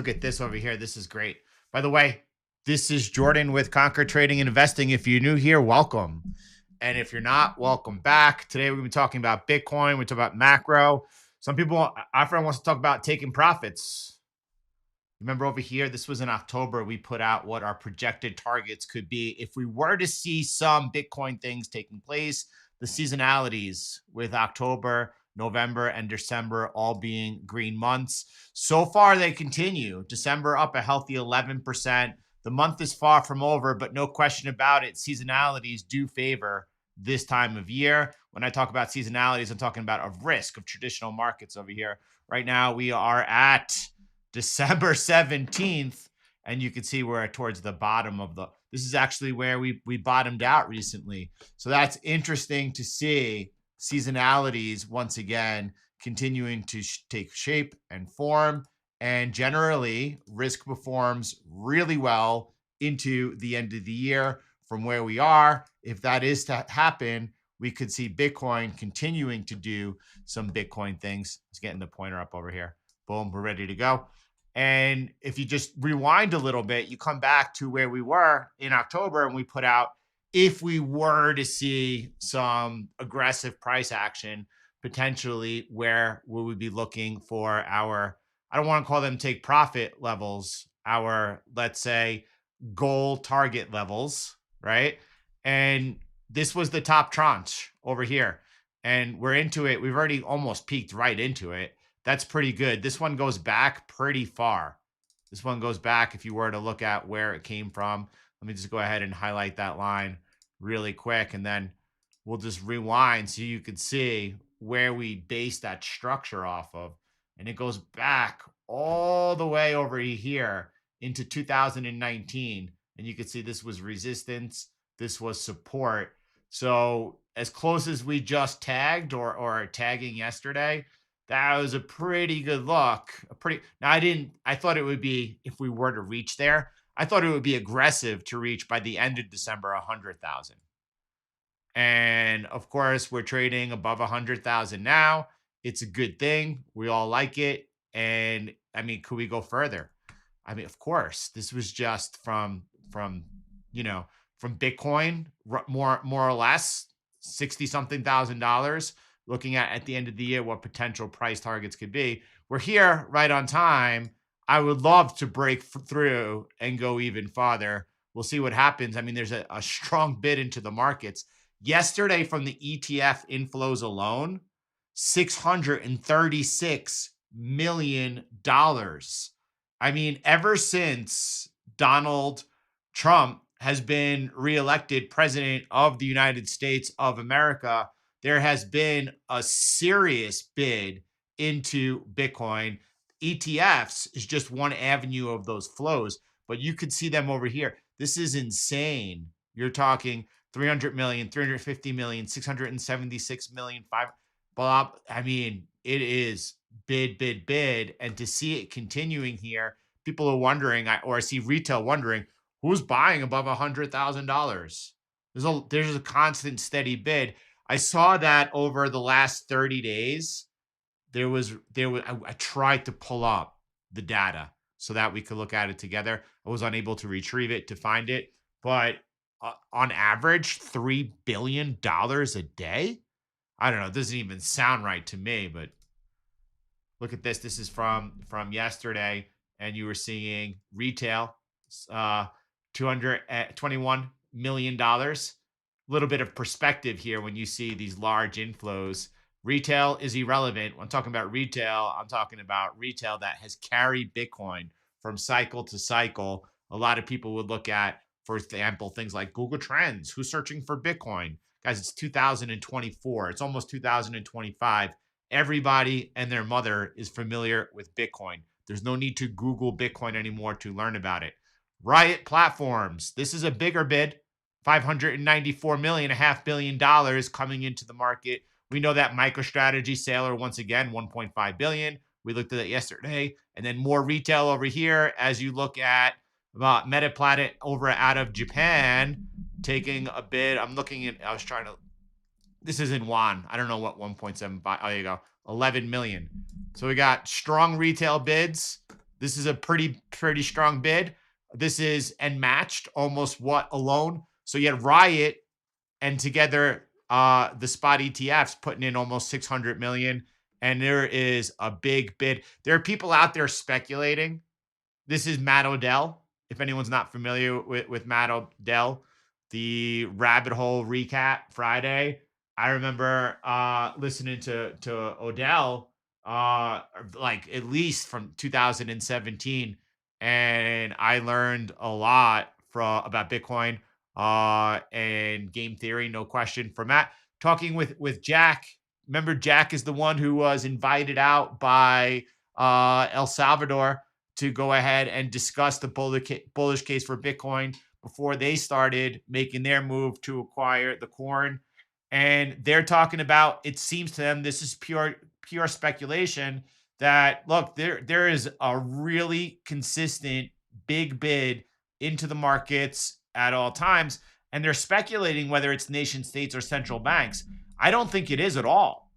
Look at this over here. This is great. By the way, this is Jordan with Conquer Trading and Investing. If you're new here, welcome. And if you're not, welcome back. Today, we're going to be talking about Bitcoin. We talk about macro. Some people, our friend wants to talk about taking profits. Remember over here, this was in October. We put out what our projected targets could be if we were to see some Bitcoin things taking place, the seasonalities with October, November, and December all being green months. So far, they continue. December up a healthy 11%. The month is far from over, but no question about it, seasonalities do favor this time of year. When I talk about seasonalities, I'm talking about a risk of traditional markets over here. Right now, we are at December 17th, and you can see we're towards the bottom of this is actually where we bottomed out recently. So that's interesting to see seasonalities once again continuing to take shape and form, and generally risk performs really well into the end of the year from where we are. If that is to happen, we could see Bitcoin continuing to do some Bitcoin things. Let's get the pointer up over here. Boom, we're ready to go. And if you just rewind a little bit, you come back to where we were in October, and we put out, if we were to see some aggressive price action, potentially where we would be looking for our, I don't want to call them take profit levels, our, let's say, goal target levels, right? And this was the top tranche over here. And we're into it. We've already almost peaked right into it. That's pretty good. This one goes back pretty far. This one goes back, if you were to look at where it came from. Let me just go ahead and highlight that line really quick, and then we'll just rewind so you can see where we base that structure off of. And it goes back all the way over here into 2019. And you can see this was resistance. This was support. So as close as we just tagged or are tagging yesterday, that was a pretty good look. I thought it would be, if we were to reach there, I thought it would be aggressive to reach by the end of December 100,000. And of course, we're trading above 100,000 now. It's a good thing. We all like it. And I mean, could we go further? I mean, of course, this was just from Bitcoin, more or less $60-something thousand. Looking at the end of the year, what potential price targets could be. We're here right on time. I would love to break through and go even farther. We'll see what happens. I mean, there's a strong bid into the markets. Yesterday, from the ETF inflows alone, $636 million. I mean, ever since Donald Trump has been reelected president of the United States of America, there has been a serious bid into Bitcoin. ETFs is just one avenue of those flows, but you could see them over here. This is insane. You're talking 300 million, 350 million, 676 million, blah. I mean, it is bid. And to see it continuing here, people are wondering, or I see retail wondering, who's buying above $100,000? There's a constant steady bid. I saw that over the last 30 days, I tried to pull up the data so that we could look at it together. I was unable to retrieve it to find it, but on average, $3 billion a day. I don't know. It doesn't even sound right to me, but look at this. This is from yesterday, and you were seeing retail, $221 million. Little bit of perspective here when you see these large inflows. Retail is irrelevant. When I'm talking about retail, I'm talking about retail that has carried Bitcoin from cycle to cycle. A lot of people would look at, for example, things like Google Trends. Who's searching for Bitcoin? Guys, it's 2024. It's almost 2025. Everybody and their mother is familiar with Bitcoin. There's no need to Google Bitcoin anymore to learn about it. Riot Platforms. This is a bigger bid. $594 million, $500 million coming into the market. We know that MicroStrategy, Sailor, once again, $1.5 billion. We looked at it yesterday. And then more retail over here as you look at MetaPlanet over out of Japan, taking a bid. This is in Yuan. I don't know what 1.75. Oh, there you go. 11 million. So we got strong retail bids. This is a pretty strong bid. This is and matched almost what alone. So you had Riot and together the spot ETFs putting in almost 600 million. And there is a big bid. There are people out there speculating. This is Matt Odell. If anyone's not familiar with Matt Odell, the Rabbit Hole recap Friday. I remember listening to Odell like at least from 2017, and I learned a lot about Bitcoin and game theory, no question. From Matt, talking with Jack. Remember, Jack is the one who was invited out by El Salvador to go ahead and discuss the bullish case for Bitcoin before they started making their move to acquire the corn. And they're talking about, it seems to them, this is pure speculation, that look, there is a really consistent big bid into the markets at all times. And they're speculating whether it's nation states or central banks. I don't think it is at all.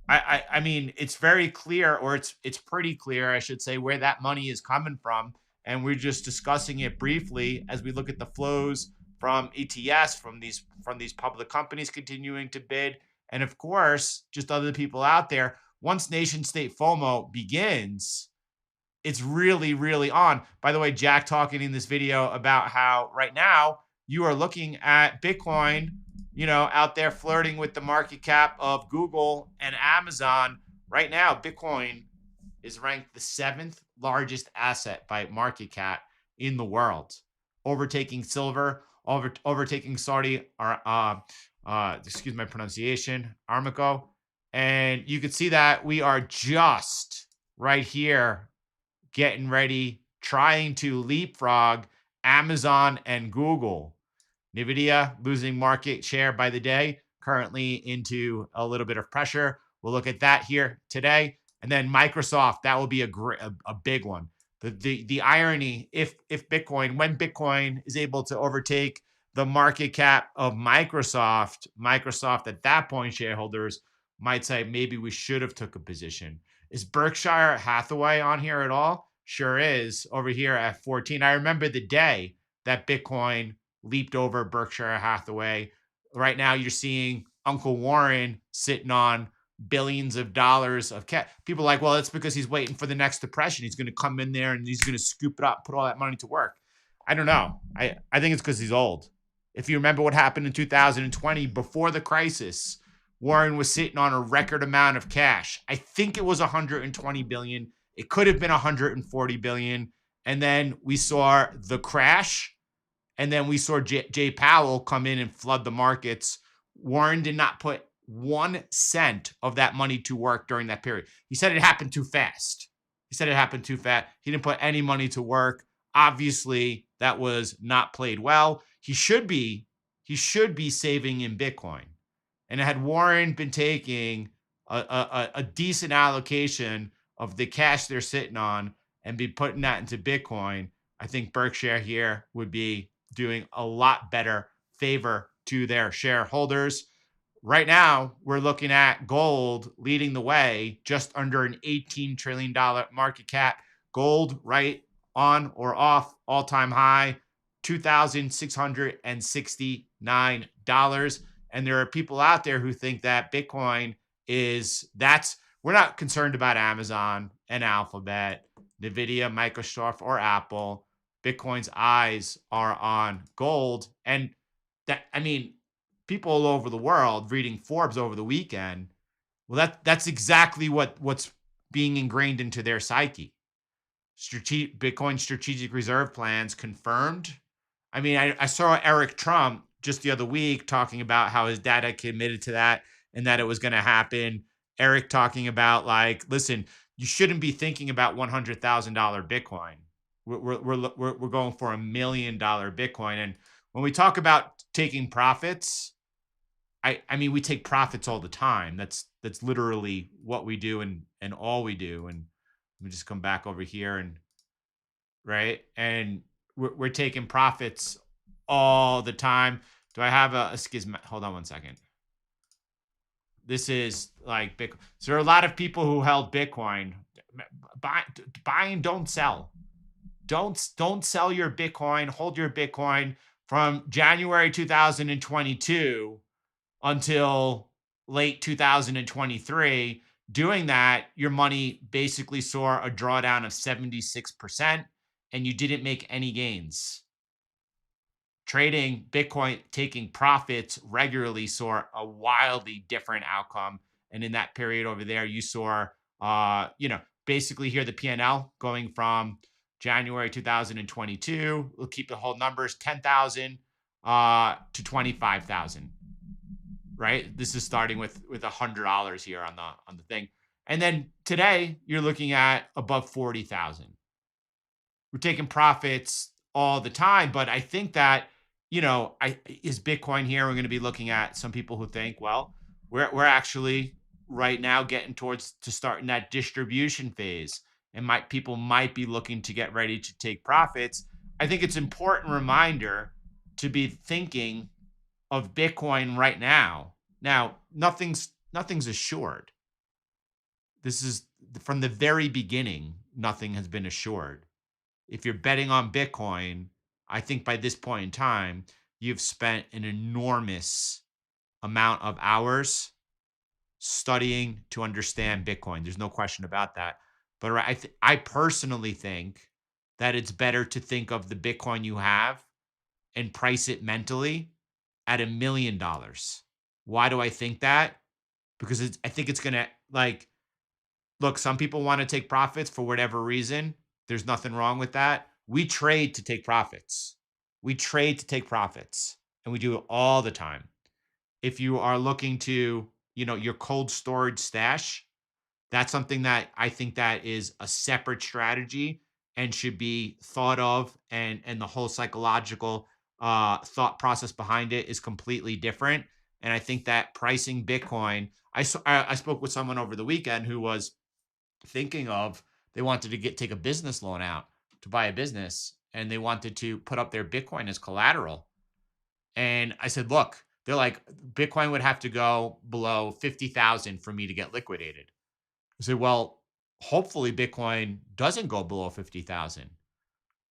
I mean, it's very clear, or it's pretty clear, I should say, where that money is coming from. And we're just discussing it briefly as we look at the flows from ETFs, from these public companies continuing to bid. And of course, just other people out there. Once nation state FOMO begins, it's really, really on. By the way, Jack talking in this video about how right now you are looking at Bitcoin, out there flirting with the market cap of Google and Amazon. Right now, Bitcoin is ranked the 7th largest asset by market cap in the world, overtaking silver, overtaking Saudi, excuse my pronunciation, Armico. And you can see that we are just right here getting ready, trying to leapfrog Amazon and Google. Nvidia losing market share by the day, currently into a little bit of pressure. We'll look at that here today. And then Microsoft, that will be a big one. The irony, if Bitcoin, when Bitcoin is able to overtake the market cap of Microsoft at that point, shareholders might say maybe we should have took a position. Is Berkshire Hathaway on here at all? Sure is, over here at 14. I remember the day that Bitcoin leaped over Berkshire Hathaway. Right now, you're seeing Uncle Warren sitting on billions of dollars of cash. People are like, well, it's because he's waiting for the next depression. He's going to come in there and he's going to scoop it up, put all that money to work. I don't know. I think it's because he's old. If you remember what happened in 2020, before the crisis, Warren was sitting on a record amount of cash. I think it was 120 billion. It could have been 140 billion. And then we saw the crash. And then we saw Jay Powell come in and flood the markets. Warren did not put 1 cent of that money to work during that period. He said it happened too fast. He didn't put any money to work. Obviously, that was not played well. He should be saving in Bitcoin. And had Warren been taking a decent allocation of the cash they're sitting on and be putting that into Bitcoin, I think Berkshire here would be doing a lot better favor to their shareholders. Right now, we're looking at gold leading the way, just under an $18 trillion market cap. Gold right on or off all-time high, $2,669. And there are people out there who think that Bitcoin we're not concerned about Amazon and Alphabet, Nvidia, Microsoft, or Apple. Bitcoin's eyes are on gold. And people all over the world reading Forbes over the weekend, well, that's exactly what's being ingrained into their psyche. Bitcoin strategic reserve plans confirmed. I saw Eric Trump just the other week talking about how his dad had committed to that and that it was going to happen. Eric talking about, like, listen, you shouldn't be thinking about $100,000 Bitcoin. We're going for $1 million Bitcoin. And when we talk about taking profits, we take profits all the time. That's literally what we do and all we do. And let me just come back over here and we're taking profits all the time. Do I have a schism? Hold on one second. This is like Bitcoin. So there are a lot of people who held Bitcoin buy and don't sell. Don't sell your Bitcoin. Hold your Bitcoin from January 2022 until late 2023. Doing that, your money basically saw a drawdown of 76%, and you didn't make any gains. Trading Bitcoin, taking profits regularly, saw a wildly different outcome. And in that period over there, you saw, basically here the P&L going from January 2022. We'll keep the whole numbers, 10,000 to 25,000. Right? This is starting with $100 here on the thing. And then today you're looking at above 40,000. We're taking profits all the time, but I think that, is Bitcoin here? We're going to be looking at some people who think, well, we're actually right now getting towards to starting that distribution phase, and people might be looking to get ready to take profits. I think it's an important reminder to be thinking of Bitcoin right now. Now, nothing's assured. This is from the very beginning, nothing has been assured. If you're betting on Bitcoin, I think by this point in time, you've spent an enormous amount of hours studying to understand Bitcoin. There's no question about that. But I personally think that it's better to think of the Bitcoin you have and price it mentally at $1 million. Why do I think that? Because I think it's going to, look, some people want to take profits for whatever reason. There's nothing wrong with that. We trade to take profits. We trade to take profits, and we do it all the time. If you are looking to, your cold storage stash, that's something that I think that is a separate strategy and should be thought of, and the whole psychological thought process behind it is completely different. And I think that pricing Bitcoin, I spoke with someone over the weekend who was thinking of, they wanted to take a business loan out to buy a business, and they wanted to put up their Bitcoin as collateral. And I said, look, they're like, Bitcoin would have to go below 50,000 for me to get liquidated. I said, well, hopefully Bitcoin doesn't go below 50,000.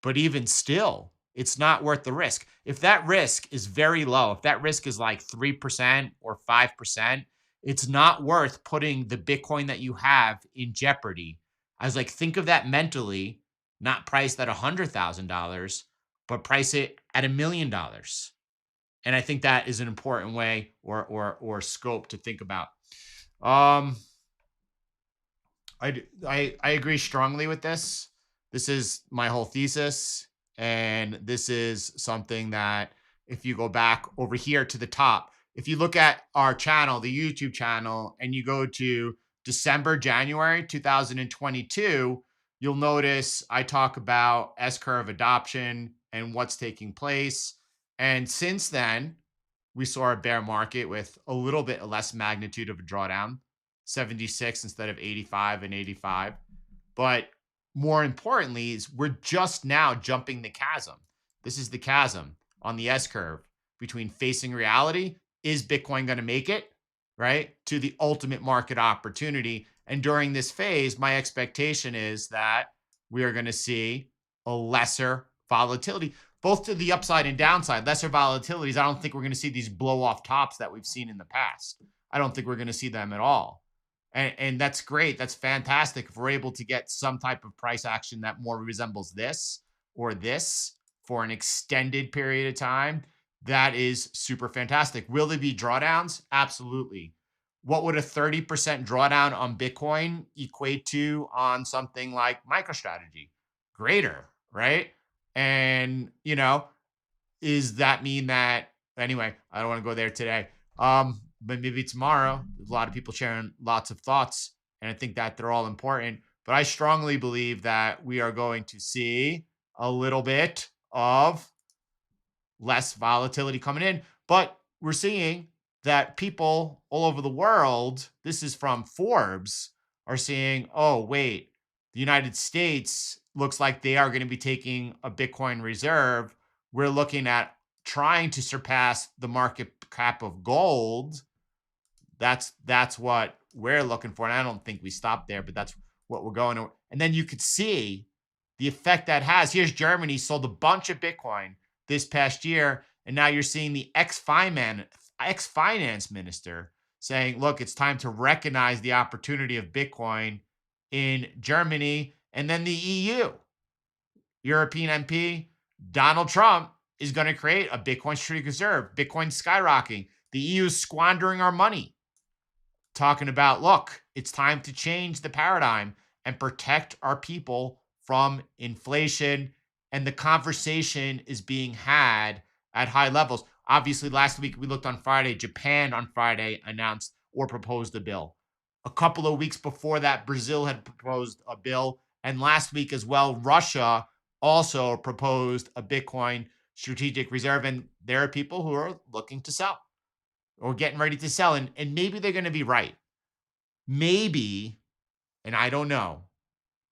But even still, it's not worth the risk. If that risk is very low, if that risk is like 3% or 5%, it's not worth putting the Bitcoin that you have in jeopardy. I was like, think of that mentally, not priced at $100,000, but price it at $1 million. And I think that is an important way or scope to think about. I agree strongly with this. This is my whole thesis. And this is something that, if you go back over here to the top, if you look at our channel, the YouTube channel, and you go to January 2022, you'll notice I talk about S-curve adoption and what's taking place. And since then, we saw a bear market with a little bit less magnitude of a drawdown, 76 instead of 85 and 85. But more importantly, is we're just now jumping the chasm. This is the chasm on the S-curve between facing reality. Is Bitcoin going to make it, right, to the ultimate market opportunity? And during this phase, my expectation is that we are going to see a lesser volatility, both to the upside and downside. Lesser volatilities. I don't think we're going to see these blow off tops that we've seen in the past. I don't think we're going to see them at all. And that's great. That's fantastic. If we're able to get some type of price action that more resembles this or this for an extended period of time, that is super fantastic. Will there be drawdowns? Absolutely. What would a 30% drawdown on Bitcoin equate to on something like MicroStrategy? Greater, right? And, does that mean that, anyway, I don't want to go there today. But maybe tomorrow. There's a lot of people sharing lots of thoughts, and I think that they're all important. But I strongly believe that we are going to see a little bit of less volatility coming in. But we're seeing that people all over the world, this is from Forbes, are saying, oh, wait, the United States looks like they are going to be taking a Bitcoin reserve. We're looking at trying to surpass the market cap of gold. That's what we're looking for. And I don't think we stop there, but that's what we're going to. And then you could see the effect that has. Here's Germany sold a bunch of Bitcoin this past year. And now you're seeing the ex-finance minister saying, look, it's time to recognize the opportunity of Bitcoin in Germany. And then the EU, European MP, Donald Trump is going to create a Bitcoin strategic reserve. Bitcoin skyrocketing. The EU is squandering our money. Talking about, look, it's time to change the paradigm and protect our people from inflation. And the conversation is being had at high levels. Obviously, last week we looked on Friday, Japan on Friday announced or proposed a bill. A couple of weeks before that, Brazil had proposed a bill. And last week as well, Russia also proposed a Bitcoin strategic reserve. And there are people who are looking to sell or getting ready to sell. And maybe they're going to be right. Maybe, and I don't know,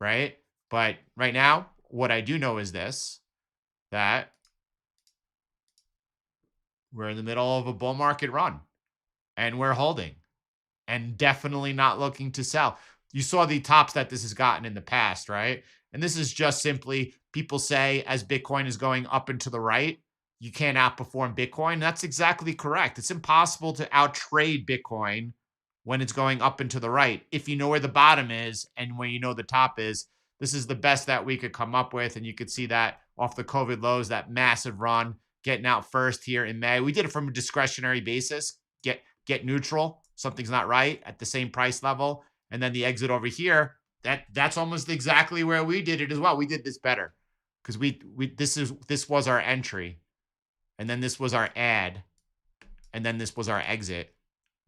right? But right now, what I do know is this, that we're in the middle of a bull market run and we're holding and definitely not looking to sell. You saw the tops that this has gotten in the past, right? And this is just simply people say as Bitcoin is going up and to the right, you can't outperform Bitcoin. That's exactly correct. It's impossible to outtrade Bitcoin when it's going up and to the right. If you know where the bottom is and when you know the top is, this is the best that we could come up with. And you could see that off the COVID lows, that massive run getting out first here in May. We did it from a discretionary basis, get neutral. Something's not right at the same price level. And then the exit over here, that's almost exactly where we did it as well. We did this better because this was our entry. And then this was our add. And then this was our exit.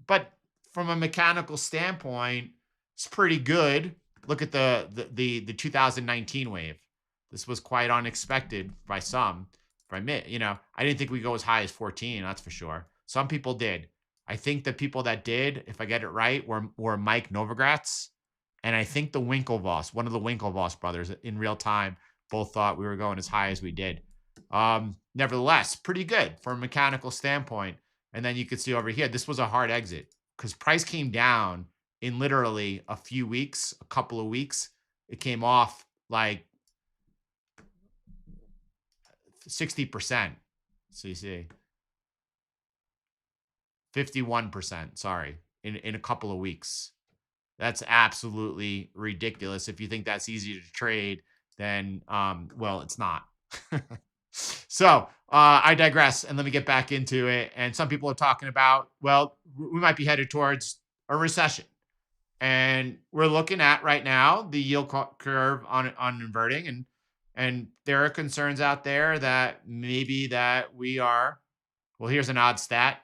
But from a mechanical standpoint, it's pretty good. Look at the 2019 wave. This was quite unexpected by some. I didn't think we'd go as high as 14, that's for sure. Some people did. I think the people that did, if I get it right, were Mike Novogratz and I think the Winklevoss, one of the Winklevoss brothers in real time, both thought we were going as high as we did. Nevertheless, pretty good from a mechanical standpoint. And then you could see over here, this was a hard exit because price came down in literally a few weeks, a couple of weeks. It came off like 60%. So you see 51%, sorry, in a couple of weeks. That's absolutely ridiculous. If you think that's easy to trade, then, well, it's not. So I digress, and let me get back into it. And some people are talking about, well, we might be headed towards a recession. And we're looking at right now the yield curve on inverting, and there are concerns out there that maybe that we are, well, here's an odd stat.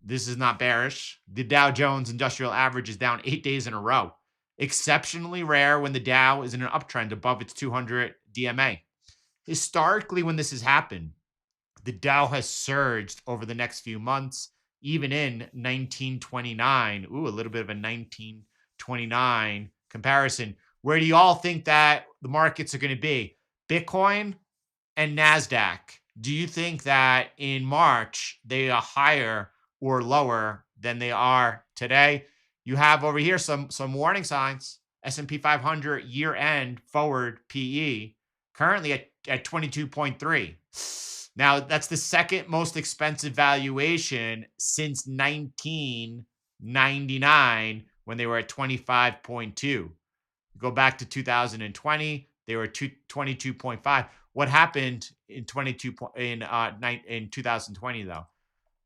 This is not bearish. The Dow Jones Industrial Average is down 8 days in a row. Exceptionally rare when the Dow is in an uptrend above its 200 DMA. Historically, when this has happened, the Dow has surged over the next few months, even in 1929. Ooh, a little bit of a 1929 comparison. Where do you all think that the markets are going to be? Bitcoin and NASDAQ. Do you think that in March they are higher or lower than they are today? You have over here some warning signs. S&P 500 year-end forward PE currently at 22.3. Now, that's the second most expensive valuation since 1999 when they were at 25.2. Go back to 2020, they were 22.5. What happened in 2020 though?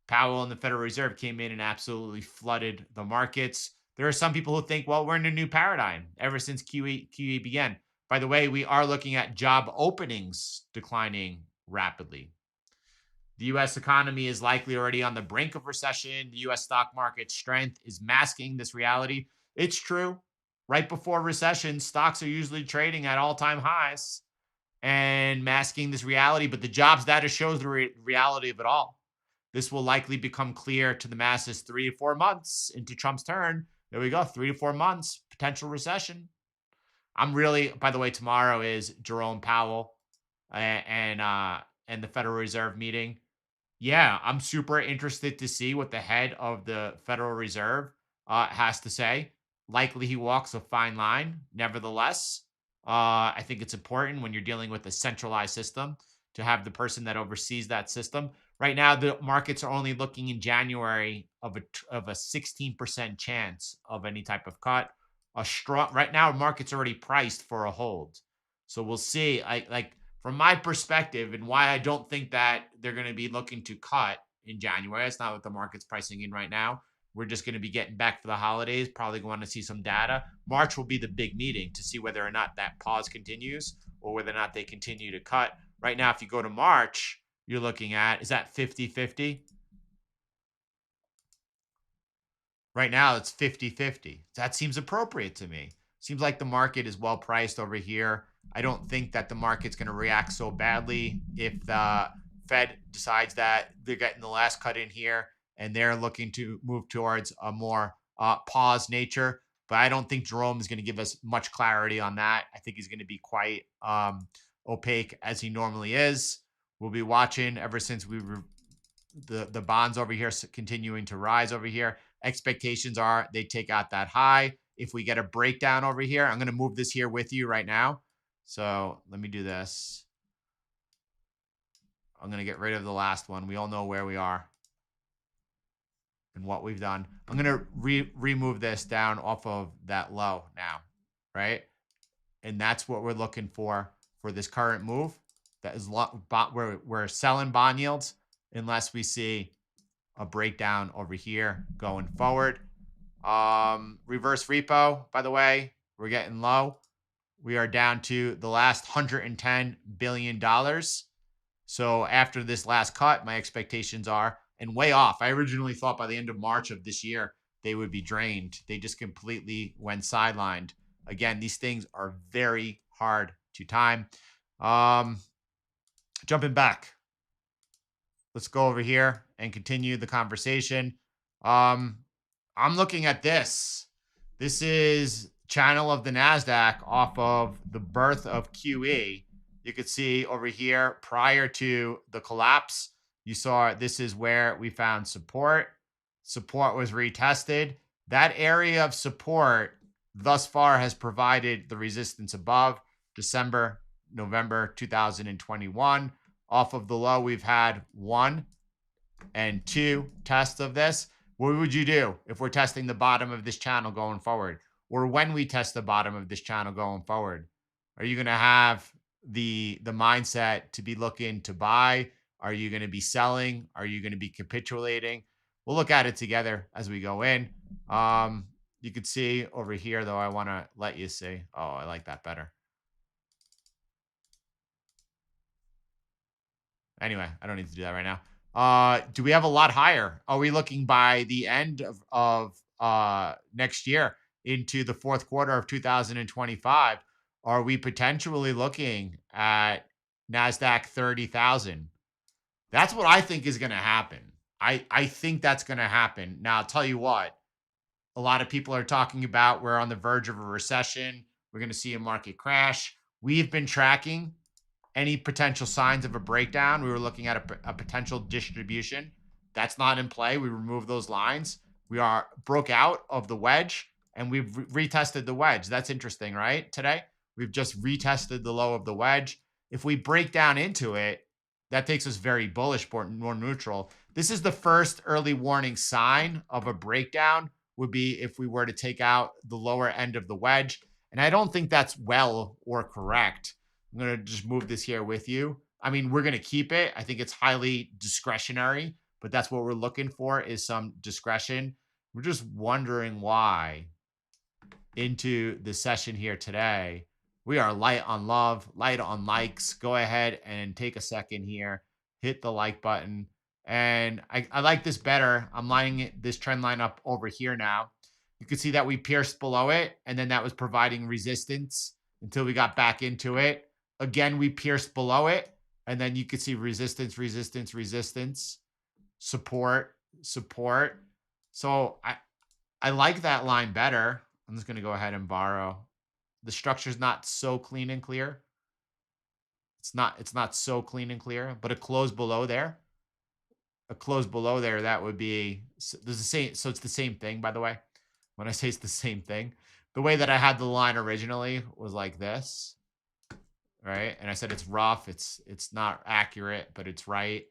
Powell and the Federal Reserve came in and absolutely flooded the markets. There are some people who think, well, we're in a new paradigm ever since QE began. By the way, we are looking at job openings declining rapidly. The U.S. economy is likely already on the brink of recession. The U.S. stock market strength is masking this reality. It's true. Right before recession, stocks are usually trading at all-time highs and masking this reality. But the jobs data shows the reality of it all. This will likely become clear to the masses 3 to 4 months into Trump's turn. There we go, 3 to 4 months, potential recession. I'm really, by the way, tomorrow is Jerome Powell and the Federal Reserve meeting. Yeah, I'm super interested to see what the head of the Federal Reserve has to say. likely he walks a fine line. Nevertheless, I think it's important when you're dealing with a centralized system to have the person that oversees that system. Right now, the markets are only looking in January of a 16% chance of any type of cut. A strong right now, market's already priced for a hold. So we'll see. I like from my perspective and why I don't think that they're going to be looking to cut in January. That's not what the market's pricing in right now. We're just going to be getting back for the holidays, probably going to see some data. March will be the big meeting to see whether or not that pause continues or whether or not they continue to cut. Right now, if you go to March, you're looking at, is that 50-50? Right now, it's 50-50. That seems appropriate to me. Seems like the market is well priced over here. I don't think that the market's going to react so badly if the Fed decides that they're getting the last cut in here and they're looking to move towards a more pause nature. But I don't think Jerome is going to give us much clarity on that. I think he's going to be quite opaque as he normally is. We'll be watching ever since the bonds over here continuing to rise over here. Expectations are they take out that high. If we get a breakdown over here, I'm going to move this here with you right now. So let me do this. I'm going to get rid of the last one. We all know where we are and what we've done. I'm going to remove this down off of that low now, right? And that's what we're looking for this current move. That is we're selling bond yields unless we see a breakdown over here going forward. Reverse repo, by the way, we're getting low. We are down to the last $110 billion. So after this last cut, my expectations are, and way off. I originally thought by the end of March of this year, they would be drained. They just completely went sidelined. Again, these things are very hard to time. Jumping back. Let's go over here and continue the conversation. I'm looking at this. This is channel of the NASDAQ off of the birth of QE. You could see over here prior to the collapse, you saw this is where we found support. Support was retested. That area of support thus far has provided the resistance above December, November 2021. Off of the low, we've had 1 and 2 tests of this. What would you do if we're testing the bottom of this channel going forward? Or when we test the bottom of this channel going forward? Are you going to have the mindset to be looking to buy? Are you going to be selling? Are you going to be capitulating? We'll look at it together as we go in. You can see over here, though, I want to let you see. Oh, I like that better. Anyway, I don't need to do that right now. Do we have a lot higher? Are we looking by the end of next year into the fourth quarter of 2025? Are we potentially looking at NASDAQ 30,000? That's what I think is going to happen. I think that's going to happen. Now, I'll tell you what. A lot of people are talking about we're on the verge of a recession. We're going to see a market crash. We've been tracking any potential signs of a breakdown. We were looking at a potential distribution. That's not in play. We removed those lines. We are broke out of the wedge and we've retested the wedge. That's interesting, right? Today, we've just retested the low of the wedge. If we break down into it, that takes us very bullish, more neutral. This is the first early warning sign of a breakdown would be if we were to take out the lower end of the wedge. And I don't think that's well or correct. I'm going to just move this here with you. I mean, we're going to keep it. I think it's highly discretionary, but that's what we're looking for is some discretion. We're just wondering why into the session here today, we are light on love, light on likes. Go ahead and take a second here, hit the like button. And I like this better. I'm lining this trend line up over here now. You can see that we pierced below it, and then that was providing resistance until we got back into it. Again, we pierced below it, and then you can see resistance, resistance, resistance, support, support. So I like that line better. I'm just going to go ahead and borrow. The structure's not so clean and clear. It's not so clean and clear, but a close below there. A close below there, that would be there's the same. So it's the same thing, by the way. when I say it's the same thing. The way that I had the line originally was like this, right? And I said it's rough, it's not accurate, but it's right.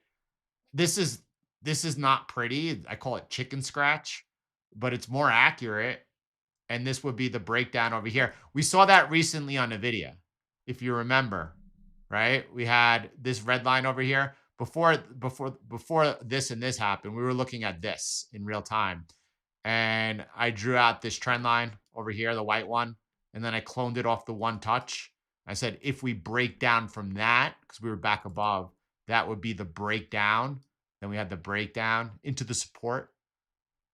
This is not pretty. I call it chicken scratch, but it's more accurate. And this would be the breakdown over here. We saw that recently on Nvidia, if you remember, right? We had this red line over here. Before this and this happened, we were looking at this in real time. And I drew out this trend line over here, the white one, and then I cloned it off the one touch. I said, if we break down from that, because we were back above, that would be the breakdown. Then we had the breakdown into the support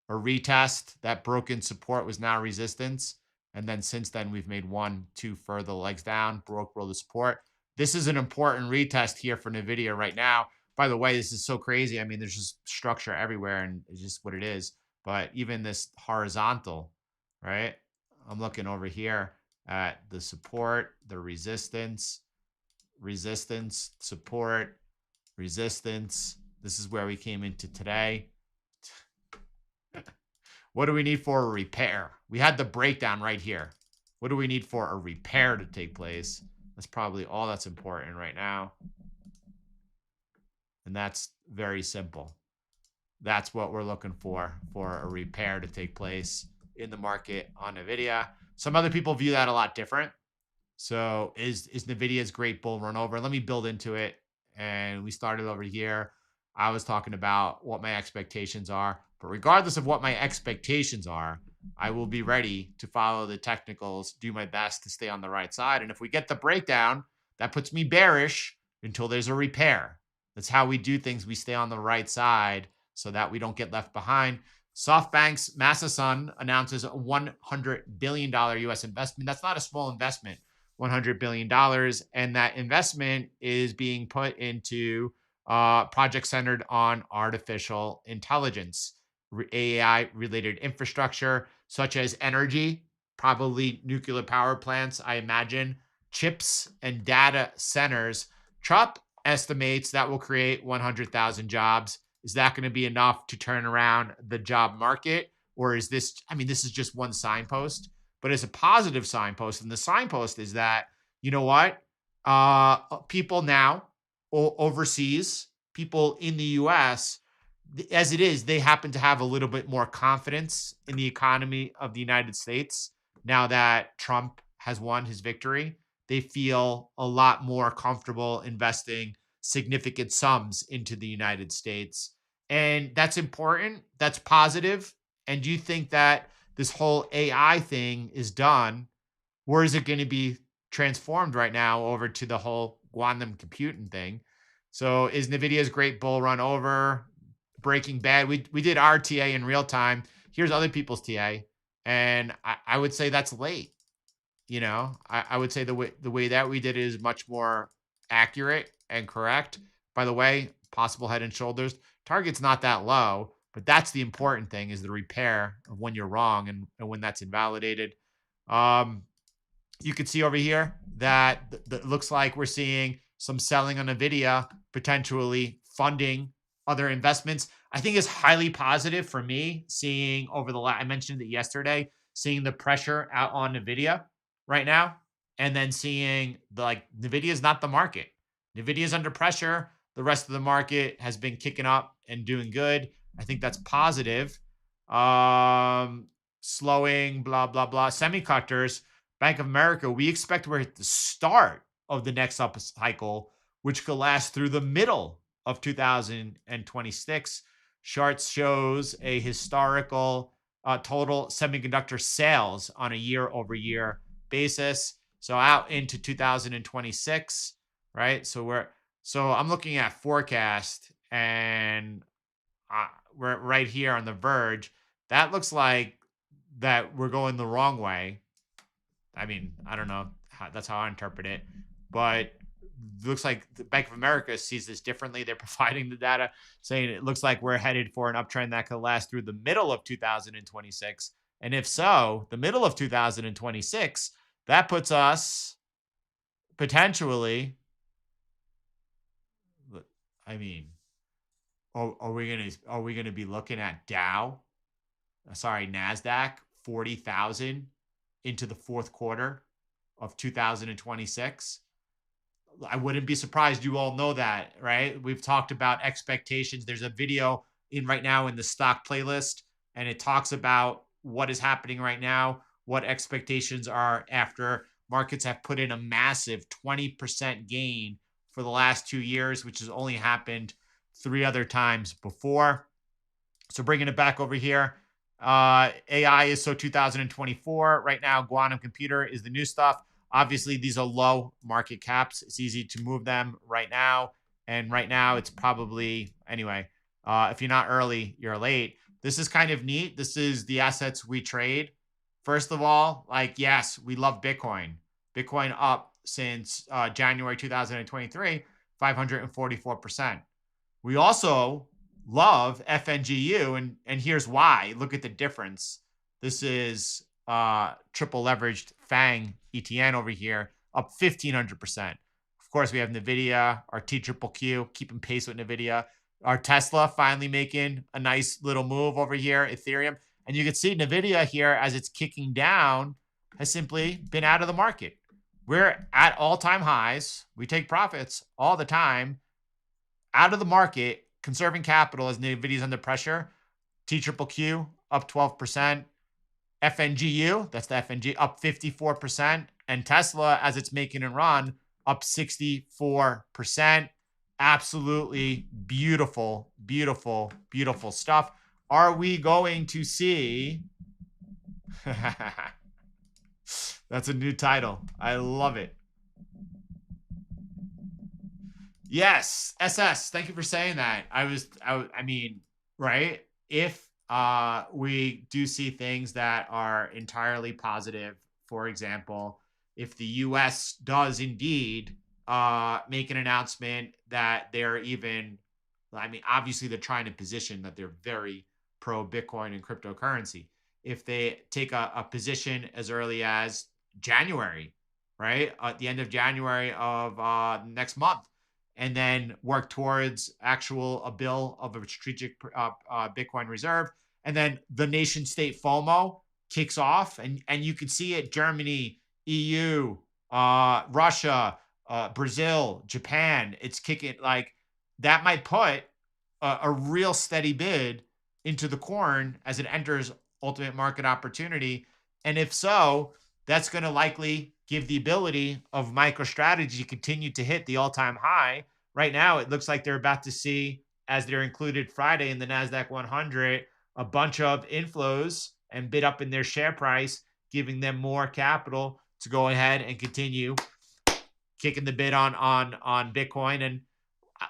or retest. That broken support was now resistance. And then since then, we've made 1, 2 further legs down, broke below the support. This is an important retest here for Nvidia right now. By the way, this is so crazy. I mean, there's just structure everywhere, and it's just what it is. But even this horizontal, right? I'm looking over here at the support, the resistance, support, resistance. This is where we came into today. What do we need for a repair? We had the breakdown right here. What do we need for a repair to take place? That's probably all that's important right now. And that's very simple. That's what we're looking for a repair to take place in the market on Nvidia. Some other people view that a lot different. So is Nvidia's great bull run over? Let me build into it. And we started over here. I was talking about what my expectations are. But regardless of what my expectations are, I will be ready to follow the technicals, do my best to stay on the right side. And if we get the breakdown, that puts me bearish until there's a repair. That's how we do things. We stay on the right side so that we don't get left behind. SoftBank's Masason announces a $100 billion U.S. investment. That's not a small investment, $100 billion. And that investment is being put into projects centered on artificial intelligence, AI-related infrastructure, such as energy, probably nuclear power plants, I imagine, chips and data centers. Trump estimates that will create 100,000 jobs. Is that going to be enough to turn around the job market? Or is this, I mean, this is just one signpost, but it's a positive signpost. And the signpost is that, you know what? People now overseas, people in the US, as it is, they happen to have a little bit more confidence in the economy of the United States now that Trump has won his victory. They feel a lot more comfortable investing significant sums into the United States. And that's important. That's positive. And do you think that this whole AI thing is done? Or is it going to be transformed right now over to the whole quantum computing thing? So is Nvidia's great bull run over? Breaking Bad. We did our TA in real time. Here's other people's TA. And I would say that's late. You know, I would say the way that we did it is much more accurate and correct. By the way, possible head and shoulders. Target's not that low, but that's the important thing is the repair of when you're wrong and when that's invalidated. You can see over here that looks like we're seeing some selling on Nvidia, potentially funding other investments. I think is highly positive for me seeing over the I mentioned it yesterday, seeing the pressure out on Nvidia right now, and then seeing Nvidia is not the market. Nvidia is under pressure. The rest of the market has been kicking up and doing good. I think that's positive. Slowing, blah, blah, blah. Semiconductors, Bank of America, we expect we're at the start of the next up cycle, which could last through the middle of 2026. Charts shows a historical total semiconductor sales on a year-over-year basis. So out into 2026, right? So I'm looking at forecast, and we're right here on the verge. That looks like that we're going the wrong way. I mean, I don't know. That's how I interpret it. But it looks like the Bank of America sees this differently. They're providing the data saying it looks like we're headed for an uptrend that could last through the middle of 2026. And if so, the middle of 2026, that puts us potentially, I mean, are we gonna be looking at NASDAQ 40,000 into the fourth quarter of 2026. I wouldn't be surprised. You all know that, right? We've talked about expectations. There's a video in right now in the stock playlist, and it talks about what is happening right now, what expectations are after markets have put in a massive 20% gain for the last 2 years, which has only happened 3 other times before. So bringing it back over here, AI is so 2024 right now. Quantum computer is the new stuff. Obviously, these are low market caps. It's easy to move them right now. And right now, it's probably, anyway, if you're not early, you're late. This is kind of neat. This is the assets we trade. First of all, like, yes, we love Bitcoin. Bitcoin up since January 2023, 544%. We also love FNGU, and here's why. Look at the difference. This is triple leveraged FANG ETN over here, up 1,500%. Of course, we have Nvidia, our TQQQ, keeping pace with Nvidia. Our Tesla finally making a nice little move over here, Ethereum. And you can see Nvidia here, as it's kicking down, has simply been out of the market. We're at all-time highs. We take profits all the time. Out of the market, conserving capital as Nvidia's under pressure. TQQQ up 12%. FNGU, that's the FNG, up 54%. And Tesla, as it's making a run, up 64%. Absolutely beautiful, beautiful, beautiful stuff. Are we going to see... That's a new title. I love it. Yes, SS. Thank you for saying that. I mean, right? If we do see things that are entirely positive, for example, if the US does indeed make an announcement that they're even, I mean, obviously they're trying to position that they're very pro Bitcoin and cryptocurrency. If they take a position as early as January, right? At the end of January of next month, and then work towards a bill of a strategic Bitcoin reserve. And then the nation state FOMO kicks off, and you can see it: Germany, EU, Russia, Brazil, Japan. It's kicking, like, that might put a real steady bid into the corn as it enters ultimate market opportunity. And if so, that's going to likely give the ability of MicroStrategy to continue to hit the all-time high. Right now, it looks like they're about to see, as they're included Friday in the NASDAQ 100, a bunch of inflows and bid up in their share price, giving them more capital to go ahead and continue kicking the bid on Bitcoin. And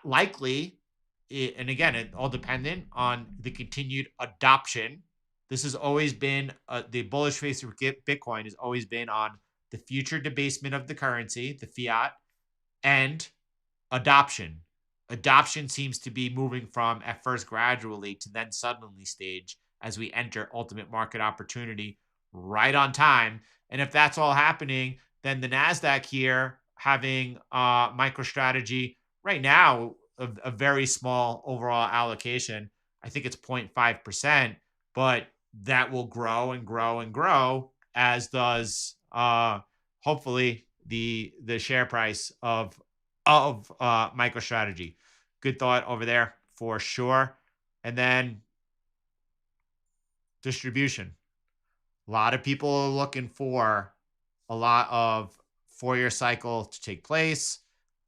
likely, and again, it all dependent on the continued adoption. This has always been the bullish face of Bitcoin has always been on the future debasement of the currency, the fiat, and adoption. Adoption seems to be moving from at first gradually to then suddenly stage as we enter ultimate market opportunity right on time. And if that's all happening, then the NASDAQ here having MicroStrategy right now, a very small overall allocation. I think it's 0.5%, but that will grow and grow and grow, as does hopefully the share price of MicroStrategy. Good thought over there for sure. And then distribution. A lot of people are looking for a lot of four-year cycle to take place,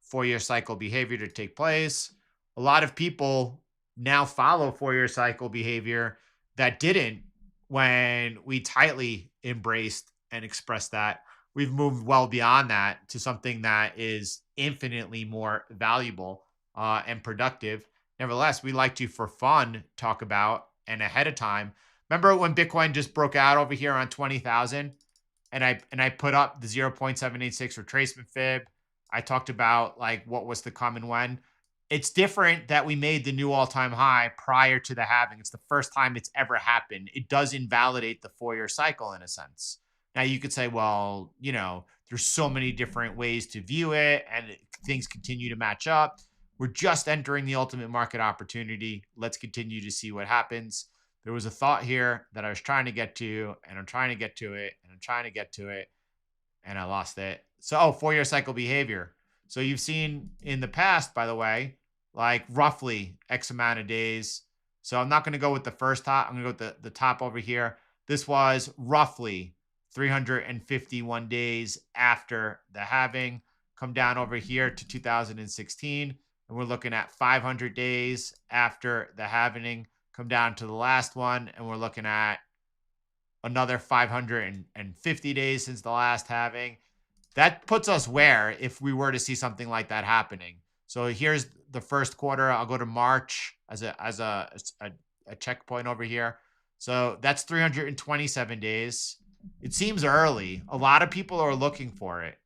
four-year cycle behavior to take place. A lot of people now follow four-year cycle behavior that didn't when we tightly embraced and expressed that. We've moved well beyond that to something that is infinitely more valuable and productive. Nevertheless, we like to, for fun, talk about and ahead of time. Remember when Bitcoin just broke out over here on 20,000, and I put up the 0.786 retracement fib. I talked about like what was to come and when. It's different that we made the new all-time high prior to the halving. It's the first time it's ever happened. It does invalidate the four-year cycle in a sense. Now you could say, well, you know, there's so many different ways to view it, and things continue to match up. We're just entering the ultimate market opportunity. Let's continue to see what happens. there was a thought here that I was trying to get to, and I'm trying to get to it, and I'm trying to get to it, and I lost it. So, 4-year cycle behavior. So you've seen in the past, by the way, like roughly X amount of days. So I'm not going to go with the first top. I'm going to go with the top over here. This was roughly 351 days after the halving. Come down over here to 2016, and we're looking at 500 days after the halving. Come down to the last one, and we're looking at another 550 days since the last halving. That puts us where if we were to see something like that happening. So here's the first quarter. I'll go to March as a checkpoint over here. So that's 327 days. It seems early. A lot of people are looking for it.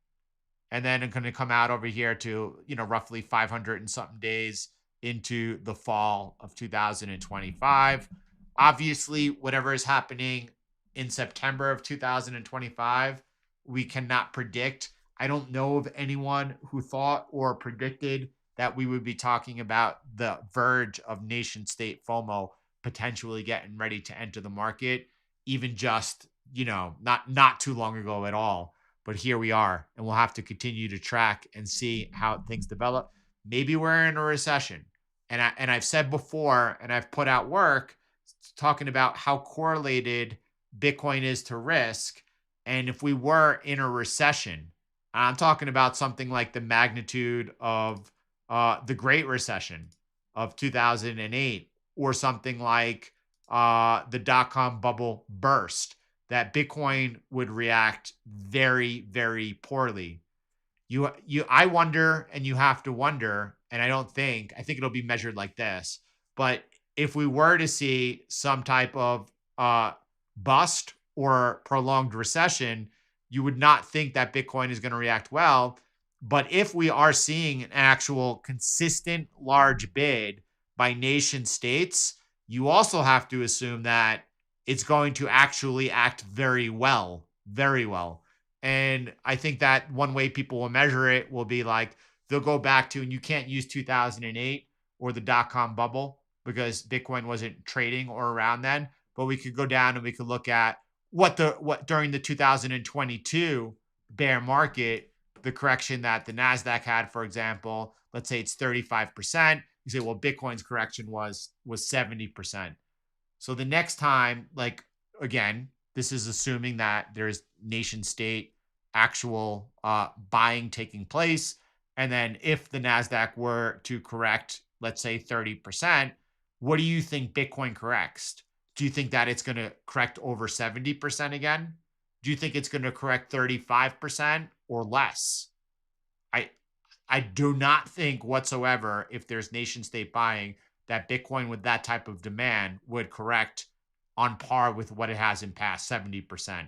And then it's going to come out over here to, roughly 500 and something days into the fall of 2025. Obviously, whatever is happening in September of 2025, we cannot predict. I don't know of anyone who thought or predicted that we would be talking about the verge of nation state FOMO potentially getting ready to enter the market, even just, not too long ago at all. But here we are, and we'll have to continue to track and see how things develop. Maybe we're in a recession. And I've said before, and I've put out work talking about how correlated Bitcoin is to risk. And if we were in a recession, I'm talking about something like the magnitude of the Great Recession of 2008, or something like the dot-com bubble burst, that Bitcoin would react very, very poorly. I wonder, and you have to wonder, and I think it'll be measured like this, but if we were to see some type of bust or prolonged recession, you would not think that Bitcoin is going to react well. But if we are seeing an actual consistent large bid by nation states, you also have to assume that it's going to actually act very well, very well. And I think that one way people will measure it will be like, they'll go back to, and you can't use 2008 or the dot-com bubble because Bitcoin wasn't trading or around then, but we could go down and we could look at what during the 2022 bear market, the correction that the NASDAQ had, for example, let's say it's 35%. You say, well, Bitcoin's correction was 70%. So the next time, like, again, this is assuming that there's nation state actual buying taking place. And then if the NASDAQ were to correct, let's say 30%, what do you think Bitcoin corrects? Do you think that it's going to correct over 70% again? Do you think it's going to correct 35% or less? I do not think whatsoever, if there's nation state buying, that Bitcoin with that type of demand would correct on par with what it has in past 70%.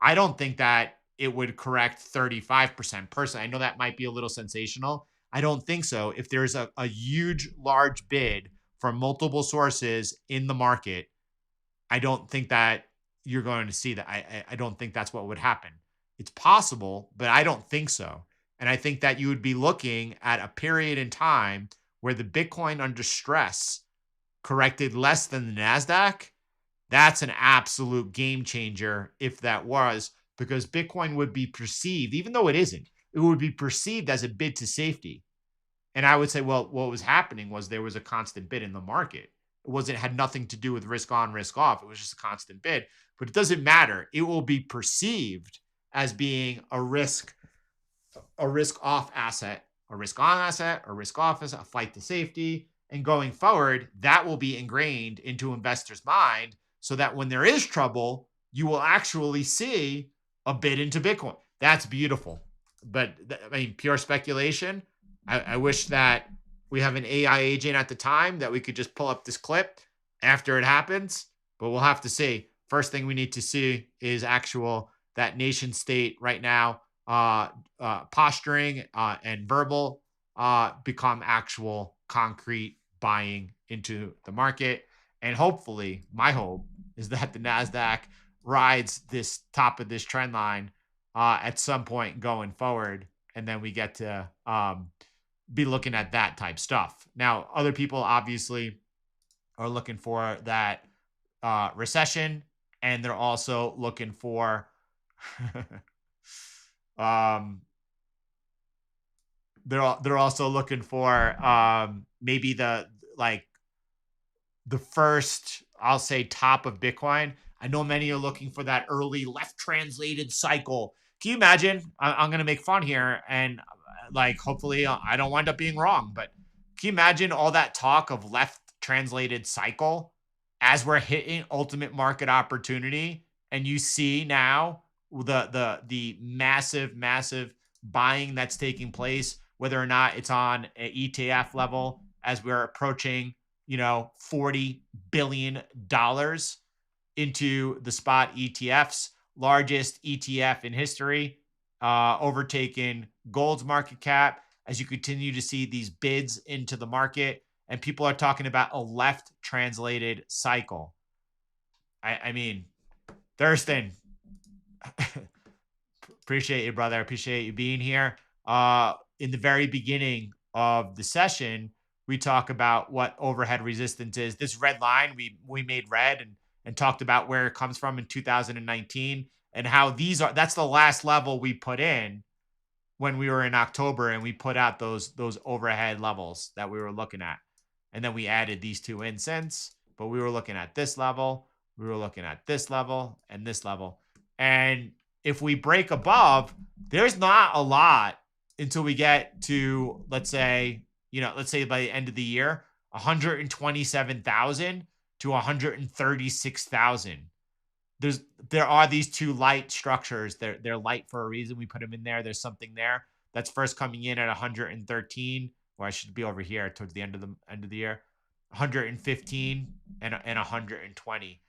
I don't think that it would correct 35%. Personally, I know that might be a little sensational. I don't think so. If there's a huge, large bid from multiple sources in the market, I don't think that you're going to see that. I don't think that's what would happen. It's possible, but I don't think so. And I think that you would be looking at a period in time where the Bitcoin under stress corrected less than the NASDAQ. That's an absolute game changer if that was, because Bitcoin would be perceived, even though it isn't, it would be perceived as a bid to safety. And I would say, well, what was happening was there was a constant bid in the market. It had nothing to do with risk on, risk off. It was just a constant bid. But it doesn't matter. It will be perceived as being a risk off asset, a risk on asset, a risk off asset, a flight to safety. And going forward, that will be ingrained into investors' mind so that when there is trouble, you will actually see a bid into Bitcoin. That's beautiful. But pure speculation. I wish that we have an AI agent at the time that we could just pull up this clip after it happens, but we'll have to see. First thing we need to see is that nation state right now posturing and verbal become actual concrete buying into the market. And hopefully, my hope is that the NASDAQ rides this top of this trend line at some point going forward, and then we get to be looking at that type stuff. Now, other people obviously are looking for that recession, and they're also looking for um, they're also looking for maybe like the first, I'll say, top of Bitcoin. I know many are looking for that early left translated cycle. Can you imagine? I'm going to make fun here, and like hopefully I don't wind up being wrong, but can you imagine all that talk of left translated cycle as we're hitting ultimate market opportunity, and you see now the massive buying that's taking place, whether or not it's on an ETF level as we're approaching $40 billion into the spot ETFs, largest ETF in history, overtaking gold's market cap as you continue to see these bids into the market. And people are talking about a left translated cycle. I mean, Thurston, appreciate you, brother. Appreciate you being here. In the very beginning of the session, we talk about what overhead resistance is. This red line we made red and talked about where it comes from in 2019 and how that's the last level we put in when we were in October, and we put out those overhead levels that we were looking at. And then we added these two in since, but we were looking at this level, we were looking at this level and this level. And if we break above, there's not a lot until we get to, let's say by the end of the year, 127,000 to 136,000. There are these two light structures. They're light for a reason. We put them in there. There's something there that's first coming in at 113, or I should be over here towards the end of the year, 115 and 120.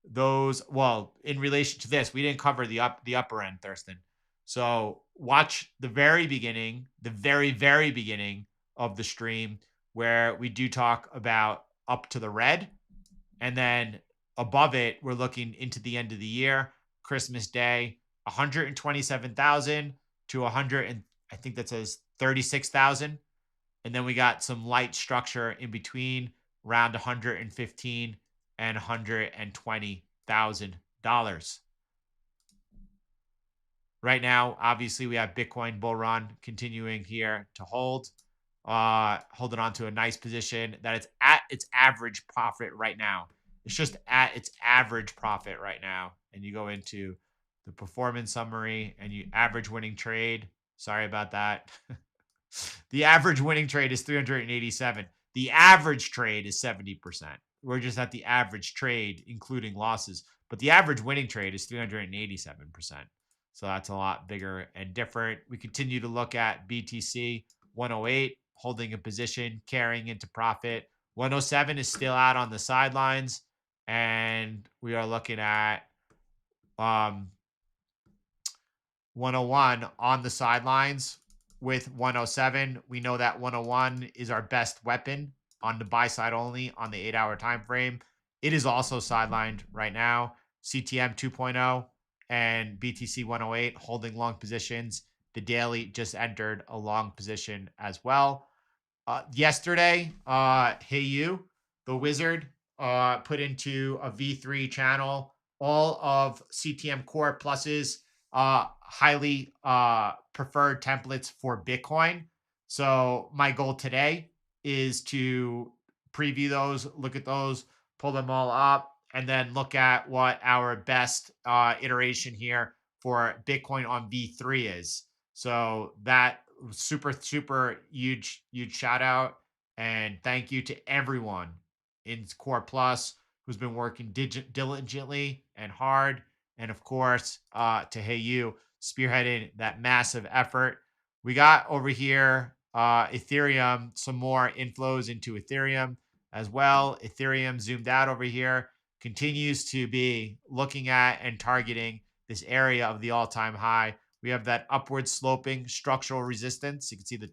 Those, well, in relation to this, we didn't cover the upper end, Thurston. So watch the very very beginning of the stream where we do talk about up to the red, and then above it, we're looking into the end of the year, Christmas Day, 127,000 to 100, and I think that says 36,000. And then we got some light structure in between, around 115 and $120,000. Right now, obviously, we have Bitcoin bull run continuing here to hold, holding on to a nice position that it's at its average profit right now. It's just at its average profit right now. And you go into the performance summary and you average winning trade. Sorry about that. The average winning trade is 387. The average trade is 70%. We're just at the average trade, including losses. But the average winning trade is 387%. So that's a lot bigger and different. We continue to look at BTC 108, holding a position, carrying into profit. 107 is still out on the sidelines. And we are looking at 101 on the sidelines with 107. We know that 101 is our best weapon on the buy side only on the 8-hour time frame. It is also sidelined right now. CTM 2.0 and BTC 108 holding long positions. The daily just entered a long position as well. Yesterday, Hey You, the wizard, put into a V3 channel all of CTM Core Plus's highly preferred templates for Bitcoin. So my goal today is to preview those, look at those, pull them all up, and then look at what our best iteration here for Bitcoin on V3 is. So that super huge shout out and thank you to everyone in Core Plus who's been working diligently and hard, and of course to Hey You spearheading that massive effort. We got over here Ethereum, some more inflows into Ethereum as well. Ethereum zoomed out over here, continues to be looking at and targeting this area of the all-time high. We have that upward sloping structural resistance. You can see the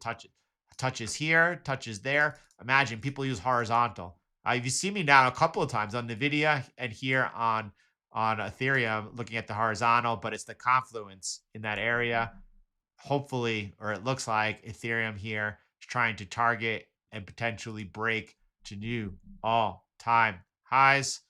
touches here, touches there. Imagine people use horizontal. You've seen me now a couple of times on Nvidia and here on Ethereum looking at the horizontal, but it's the confluence in that area. Hopefully, or it looks like Ethereum here is trying to target and potentially break to new all-time highs.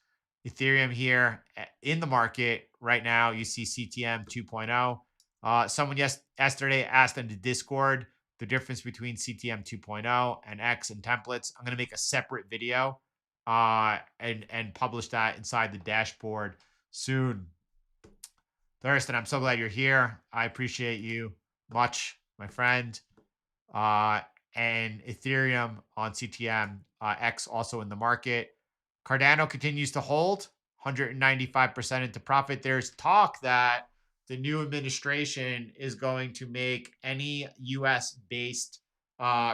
Ethereum here in the market right now. You see CTM 2.0. Someone yesterday asked in the Discord the difference between CTM 2.0 and X and templates. I'm going to make a separate video and publish that inside the dashboard soon. Thurston, I'm so glad you're here. I appreciate you much, my friend. And Ethereum on CTM, X also in the market. Cardano continues to hold 195% into profit. There's talk that the new administration is going to make any US based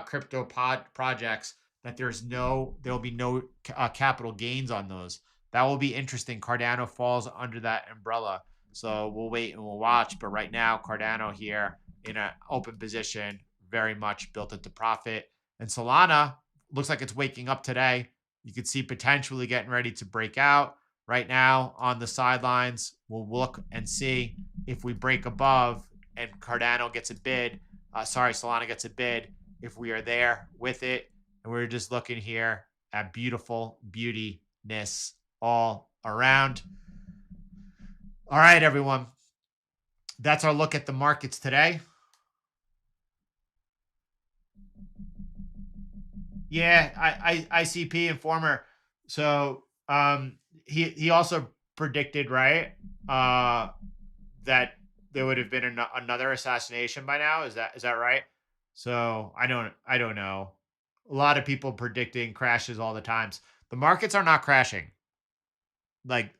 crypto projects that there'll be no capital gains on those. That will be interesting. Cardano falls under that umbrella. So we'll wait and we'll watch. But right now, Cardano here in an open position, very much built into profit. And Solana looks like it's waking up today. You could see potentially getting ready to break out. Right now on the sidelines, we'll look and see if we break above and Cardano gets a bid. Solana gets a bid. If we are there with it, and we're just looking here at beautiful beautiness all around. All right, everyone. That's our look at the markets today. Yeah, ICP Informer. So he also predicted, right, that there would have been another assassination by now. Is that right? So I don't know. A lot of people predicting crashes all the times. The markets are not crashing. I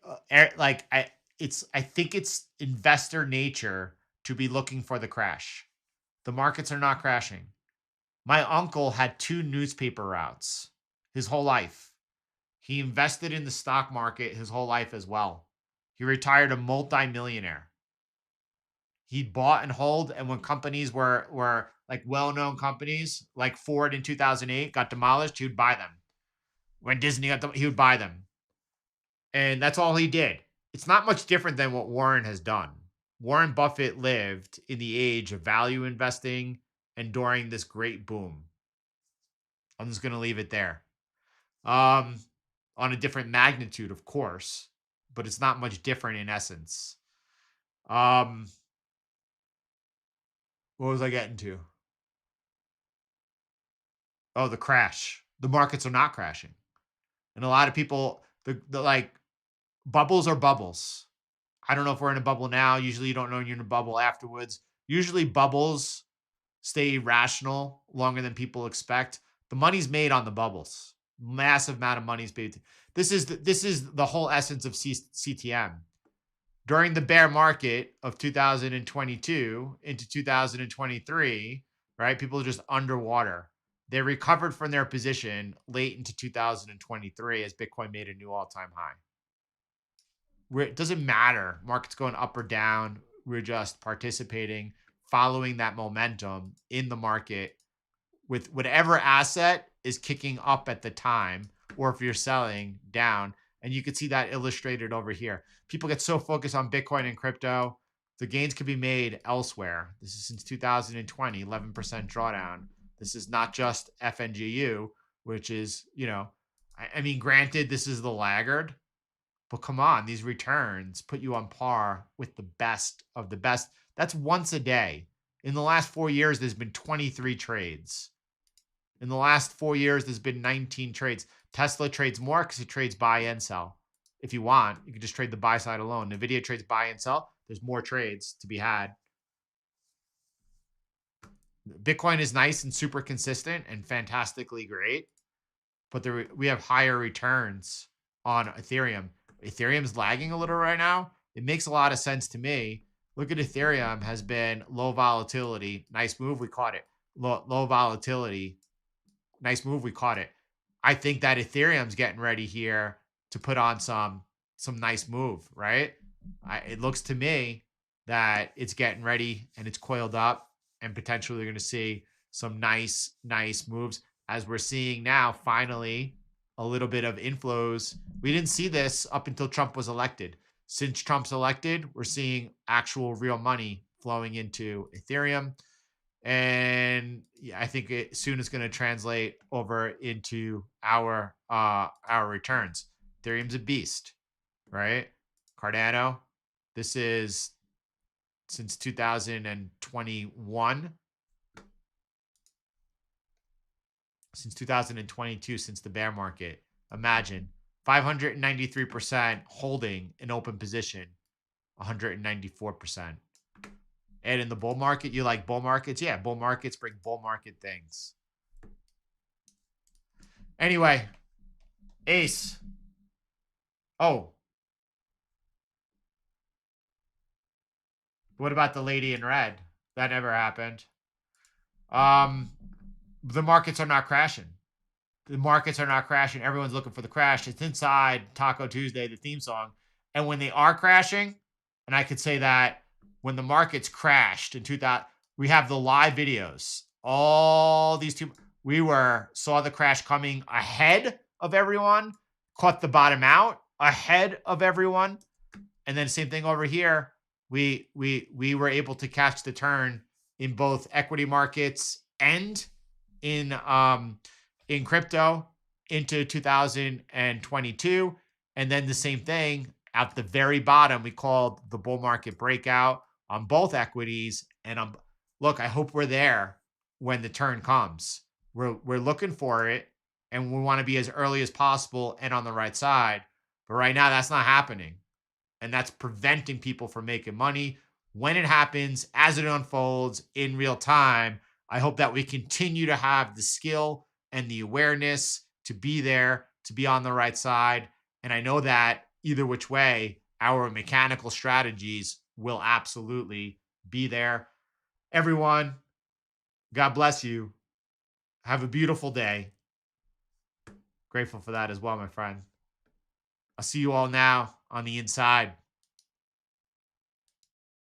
think it's investor nature to be looking for the crash. The markets are not crashing. My uncle had 2 newspaper routes his whole life. He invested in the stock market his whole life as well. He retired a multimillionaire. He bought and hold, and when companies were like well-known companies, like Ford in 2008 got demolished, he would buy them. When Disney he would buy them. And that's all he did. It's not much different than what Warren has done. Warren Buffett lived in the age of value investing and during this great boom. I'm just going to leave it there. On a different magnitude, of course, but it's not much different in essence. What was I getting to? Oh, the crash. The markets are not crashing. And a lot of people, the like, bubbles are bubbles. I don't know if we're in a bubble now. Usually you don't know you're in a bubble afterwards. Usually bubbles stay rational longer than people expect. The money's made on the bubbles. Massive amount of money's paid. This is the whole essence of CTM. During the bear market of 2022 into 2023, right? People are just underwater. They recovered from their position late into 2023 as Bitcoin made a new all-time high. It doesn't matter. Market's going up or down. We're just participating, following that momentum in the market with whatever asset is kicking up at the time, or if you're selling down. And you can see that illustrated over here. People get so focused on Bitcoin and crypto. The gains could be made elsewhere. This is since 2020, 11% drawdown. This is not just FNGU, which is, I mean, granted, this is the laggard, but come on, these returns put you on par with the best of the best. That's once a day. In the last 4 years, there's been 23 trades. In the last 4 years, there's been 19 trades. Tesla trades more because it trades buy and sell. If you want, you can just trade the buy side alone. Nvidia trades buy and sell. There's more trades to be had. Bitcoin is nice and super consistent and fantastically great, but we have higher returns on Ethereum. Ethereum's lagging a little right now. It makes a lot of sense to me. Look at Ethereum has been low volatility. Nice move. We caught it. Low volatility. Nice move. We caught it. I think that Ethereum's getting ready here to put on some nice move, right? It looks to me that it's getting ready and it's coiled up, and potentially we're going to see some nice moves as we're seeing now. Finally, a little bit of inflows. We didn't see this up until Trump was elected. Since Trump's elected, we're seeing actual real money flowing into Ethereum. And yeah, I think soon it's going to translate over into our returns. Ethereum's a beast. right? Cardano. This is since 2021. Since 2022, since the bear market. Imagine 593% holding an open position, 194%. And in the bull market, you like bull markets? Yeah, bull markets bring bull market things. Anyway, Ace. Oh, what about the lady in red? That never happened. The markets are not crashing. The markets are not crashing. Everyone's looking for the crash. It's inside Taco Tuesday, the theme song. And when they are crashing, and I could say that when the markets crashed in 2000, we have the live videos. All these two, we saw the crash coming ahead of everyone, caught the bottom out ahead of everyone, and then same thing over here. We were able to catch the turn in both equity markets and in crypto into 2022. And then the same thing at the very bottom, we called the bull market breakout on both equities. And look, I hope we're there when the turn comes. We're looking for it, and we want to be as early as possible and on the right side. But right now, that's not happening. And that's preventing people from making money. When it happens, as it unfolds in real time, I hope that we continue to have the skill and the awareness to be there, to be on the right side. And I know that either which way, our mechanical strategies will absolutely be there. Everyone, God bless you. Have a beautiful day. Grateful for that as well, my friend. I'll see you all now on the inside.